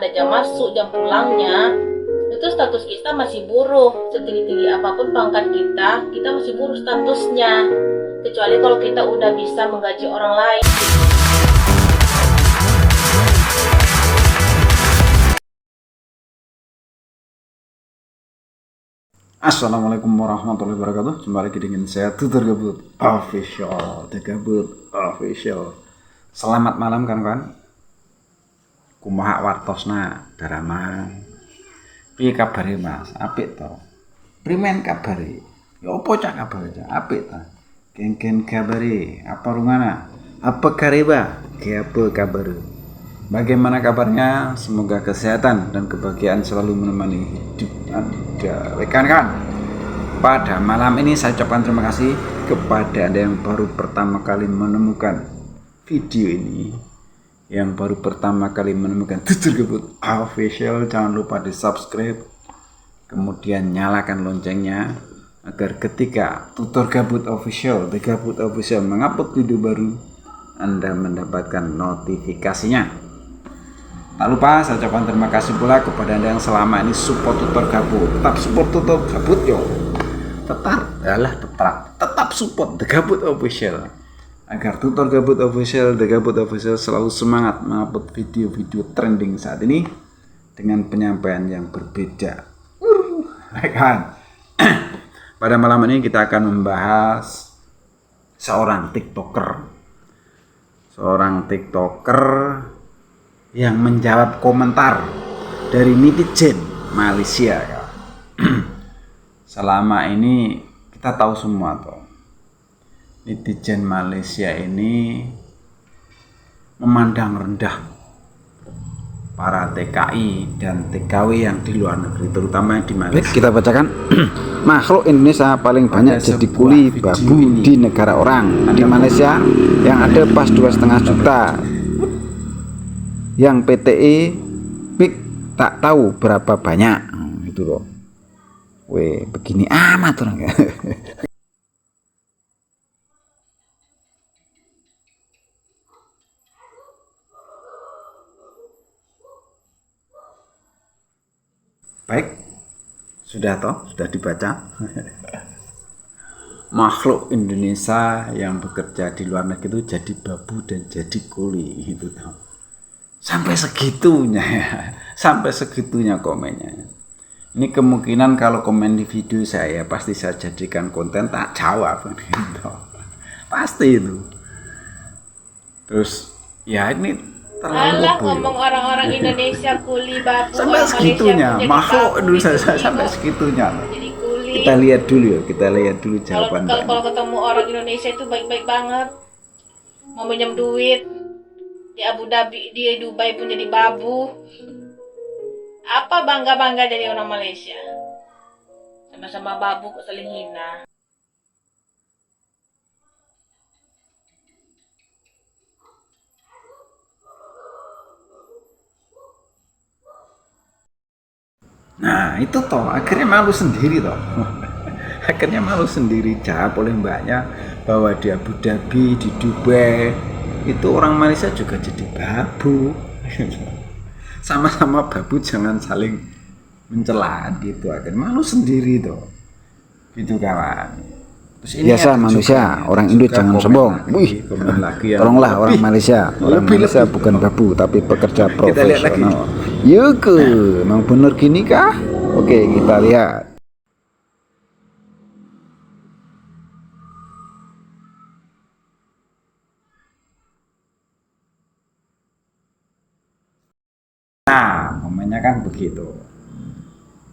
ada jam masuk, jam pulangnya, itu status kita masih buruh. Setinggi-tinggi apapun pangkat kita masih buruh statusnya. Kecuali kalau kita udah bisa menggaji orang lain. Assalamualaikum warahmatullahi wabarakatuh. Jumpa lagi dengan saya Tutor Gabut Official, The Gabut Official. Selamat malam kawan-kawan. Kumaha wartosna daraman. Piye kabare Mas? Apik to? Primen kabare? Ya opo cak kabare cak? Apik to? Gen-gen kabare? Apa rungana? Apa kareba? Ke apa kabare? Bagaimana kabarnya? Semoga kesehatan dan kebahagiaan selalu menemani hidup Anda. Rekan-rekan, pada malam ini saya ucapkan terima kasih kepada Anda yang baru pertama kali menemukan video ini, yang baru pertama kali menemukan Tutor Gabut Official. Jangan lupa di subscribe, kemudian nyalakan loncengnya agar ketika Tutor Gabut Official, The Gabut Official mengupload video baru, Anda mendapatkan notifikasinya. Tak lupa saya ucapkan terima kasih pula kepada Anda yang selama ini support Tutor Gabut. Tetap support Tutor Gabut yo. Tetap support The Gabut Official. Agar Tutor Gabut Official, The Gabut Official selalu semangat mengupload video-video trending saat ini dengan penyampaian yang berbeda. Kan? Pada malam ini kita akan membahas seorang TikToker yang menjawab komentar dari netizen Malaysia. Selama ini kita tahu semua toh, netizen Malaysia ini memandang rendah para TKI dan TKW yang di luar negeri, terutama yang di Malaysia. Kita bacakan. Makhluk Indonesia paling banyak jadi kuli babu di negara orang. Di Malaysia yang ada pas 2,5 juta. Yang PTE PIK tak tahu berapa banyak. Itu loh. Weh, begini amat orang. Baik, sudah dibaca. Makhluk Indonesia yang bekerja di luar negeri itu jadi babu dan jadi kuli gitu toh. Sampai segitunya komennya. Ini kemungkinan kalau komen di video saya pasti saya jadikan konten tak jawab gitu. Pasti itu. Terus ya ini terlalu ngomong orang-orang Indonesia kuli babu, sampai segitunya. Makhluk Indonesia sampai segitunya. Kita lihat dulu jawaban. Kalau ketemu orang Indonesia itu baik-baik banget. Mau pinjam duit di Abu Dhabi, di Dubai pun jadi babu. Apa bangga-bangga jadi orang Malaysia? Sama-sama babu kok saling hina. Nah itu toh akhirnya malu sendiri toh. Akhirnya malu sendiri, jawab oleh mbaknya bahwa di Abu Dhabi, di Dubai itu orang Malaysia juga jadi babu. Sama-sama babu, jangan saling mencela gitu. Akhirnya malu sendiri toh. Gitu kawan. Biasa manusia, orang Indo jangan sombong. Wih, tolonglah orang Malaysia. Orang Malaysia bukan babu tapi pekerja profesional. Yuk, emang bener gini kah? Oke, kita lihat. Nah, momennya kan begitu.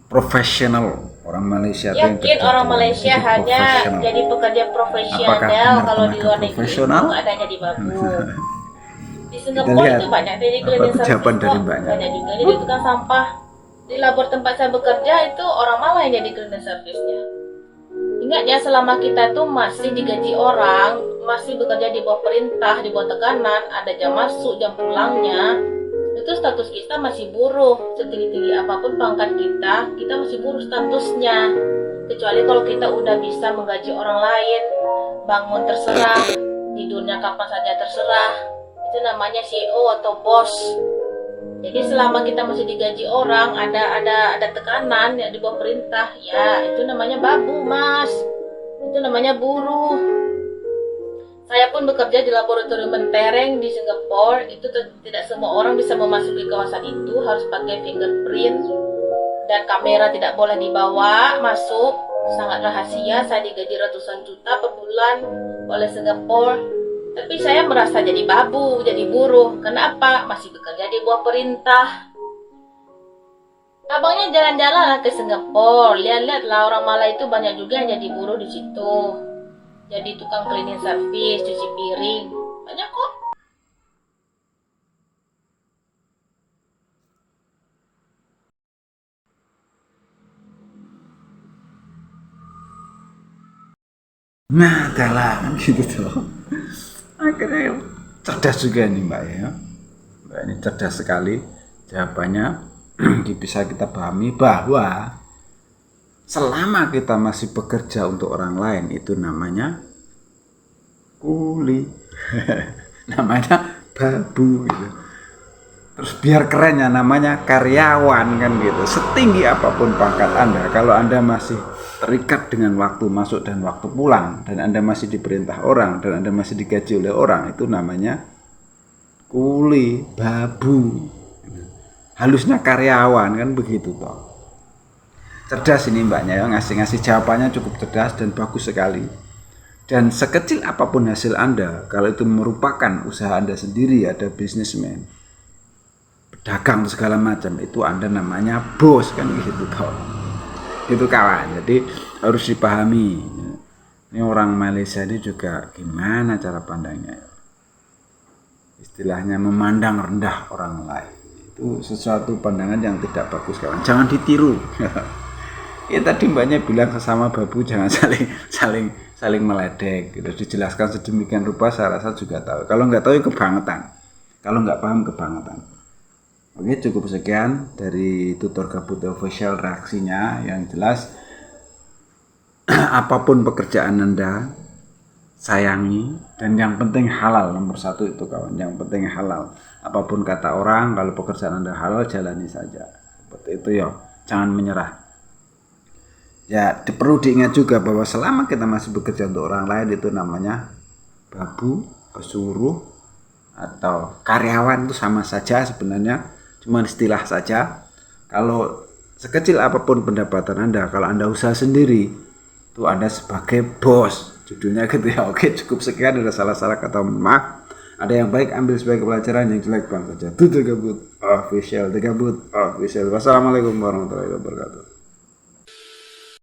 Profesional. Orang Malaysia yakin orang Malaysia hanya jadi pekerja profesional. Kalau di luar negeri itu adanya di babu. Di Singapura itu banyak jadi cleaning service, banyak juga jadi tukang sampah. Di labor tempat saya bekerja itu orang Malay yang jadi cleaning service-nya. Ingat ya, selama kita tuh masih digaji orang, masih bekerja di bawah perintah, di bawah tekanan, ada jam masuk, jam pulangnya, itu status kita masih buruh. Setinggi-tinggi apapun pangkat kita masih buruh statusnya. Kecuali kalau kita udah bisa menggaji orang lain, bangun terserah, tidurnya kapan saja terserah, itu namanya CEO atau bos. Jadi selama kita masih digaji orang, ada tekanan ya di bawah perintah, ya itu namanya babu, Mas. Itu namanya buruh. Saya pun bekerja di laboratorium mentereng di Singapura. Itu tidak semua orang bisa memasuki kawasan itu, harus pakai fingerprint dan kamera tidak boleh dibawa masuk. Sangat rahasia. Saya digaji ratusan juta per bulan oleh Singapura. Tapi saya merasa jadi babu, jadi buruh. Kenapa? Masih bekerja di bawah perintah. Abangnya jalan-jalan lah ke Singapura. Lihat-lihatlah orang Malay itu banyak juga yang jadi buruh di situ. Jadi tukang cleaning service, cuci piring. Banyak kok. Nah, adalah kan gitu tuh. Akhirnya cerdas juga nih Mbak ya. Mbak ini cerdas sekali. Jawabannya bisa kita pahami bahwa selama kita masih bekerja untuk orang lain itu namanya kuli. Namanya babu gitu. Terus biar kerennya namanya karyawan kan gitu. Setinggi apapun pangkat Anda, kalau Anda masih terikat dengan waktu masuk dan waktu pulang, dan Anda masih diperintah orang, dan Anda masih digaji oleh orang, itu namanya kuli, babu. Halusnya karyawan kan begitu toh. Cerdas ini mbaknya ya, ngasih jawabannya cukup cerdas dan bagus sekali. Dan sekecil apapun hasil Anda, kalau itu merupakan usaha Anda sendiri, ada bisnismen, pedagang segala macam, itu Anda namanya bos kan gitu toh. Itu kawan. Jadi harus dipahami. Ini orang Malaysia ini juga gimana cara pandangnya? Istilahnya memandang rendah orang lain. Itu sesuatu pandangan yang tidak bagus kawan. Jangan ditiru. Ya tadi mbaknya bilang sesama babu jangan saling meledek. Sudah dijelaskan sedemikian rupa, saya rasa juga tahu. Kalau nggak tahu kebangetan. Kalau nggak paham kebangetan. Oke, cukup sekian dari tutor gabut official reaksinya. Yang jelas apapun pekerjaan Anda sayangi, dan yang penting halal. Nomor satu itu kawan, yang penting halal. Apapun kata orang, kalau pekerjaan Anda halal jalani saja. Seperti itu ya, jangan menyerah. Ya, perlu diingat juga bahwa selama kita masih bekerja untuk orang lain itu namanya babu, pesuruh, atau karyawan, itu sama saja sebenarnya, cuma istilah saja. Kalau sekecil apapun pendapatan Anda, kalau Anda usaha sendiri, itu Anda sebagai bos, judulnya gitu ya. Oke, cukup sekian. Ada salah-salah kata, maaf. Ada yang baik ambil sebagai pelajaran, yang jelek buang saja. Itu Tegabut Official. Wassalamualaikum warahmatullahi wabarakatuh.